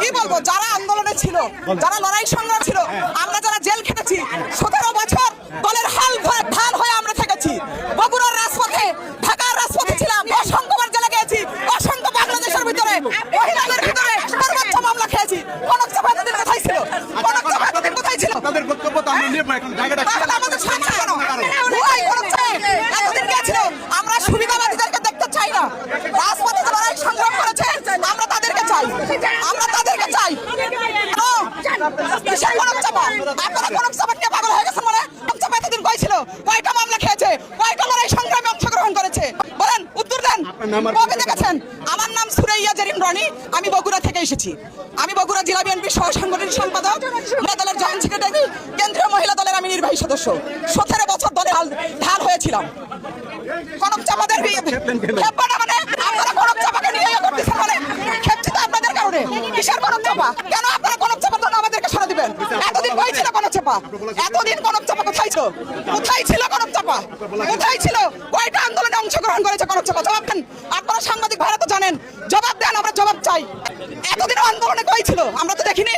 কি বলবো, যারা আন্দোলনে ছিল, যারা লড়াই সংগ্রাম ছিল, আমরা যারা জেল খেটেছি 17 বছর দলের ঢাল হয়ে আমরা থেকেছি। বগুড়ার রাজপথে, ঢাকার রাজপথে ছিলাম, অসংখ্যবার জেলে গিয়েছি, অসংখ্য বাংলাদেশের ভিতরে মহিলাদের ভিতরে সর্বোচ্চ মামলা খেয়েছি। কনক চাপা এতদিন কোথায় ছিল? কনক চাপা এতদিন কোথায় ছিল? তাদের বক্তব্য তো আমরা নেব এখন জায়গাটা আমাদের সামনে কেন? ওই কনক চাপা এতদিন কে ছিল? আমরা সুবিধাবাদীদেরকে দেখতে চাই না। রাজপথে লড়াই সংগ্রাম করেছে, আমরা তাদেরকে চাই, আমরা তাদেরকে চাই। কিসের কনক চাপা? আপনারা কনক চাপা নিয়ে পাগল হয়ে গেছেন মানে? কনক চাপা এতদিন কই ছিল? কয়টা মামলা খেয়েছে? কয়টা লড়াই সংগ্রামে অংশগ্রহণ করেছে? বলেন, উত্তর দেন। কবে দেখেছেন? আমার নাম সুরাইয়া জেরিন রনি, আমি বগুড়া থেকে এসেছি। আমি বগুড়া জেলা বিএনপির সহ সাংগঠনিক সম্পাদক, মহিলা দলের জয়েন্ট সেক্রেটারি, কেন্দ্রীয় মহিলা দলের আমি নির্বাহী সদস্য। 17 বছর দলে ঢাল হয়েছিলাম। কনক চাপাদের মানে আপনারা কনক চাপাকে নিয়ে করতেছেন মানে? খেপছি তো আপনাদের কারণে। কিসের কনক চাপা? কেন আপনারা কনক চাপার জন্য আমাদেরকে সরা দিবেন? এতদিন কই ছিল কনক চাপা? এতদিন কনক চাপা কোথায় ছিল? কোথায় ছিল কনক চাপা? কোথায় ছিল? কয়টা আন্দোলনে অংশগ্রহণ করেছে কনক চাপা? জবাব দেন। আপনারা সাংবাদিক ভাইরা তো জানেন, জবাব দেন, আমরা জবাব চাই। এতদিন আন্দোলনে কই ছিল? আমরা তো দেখিনি।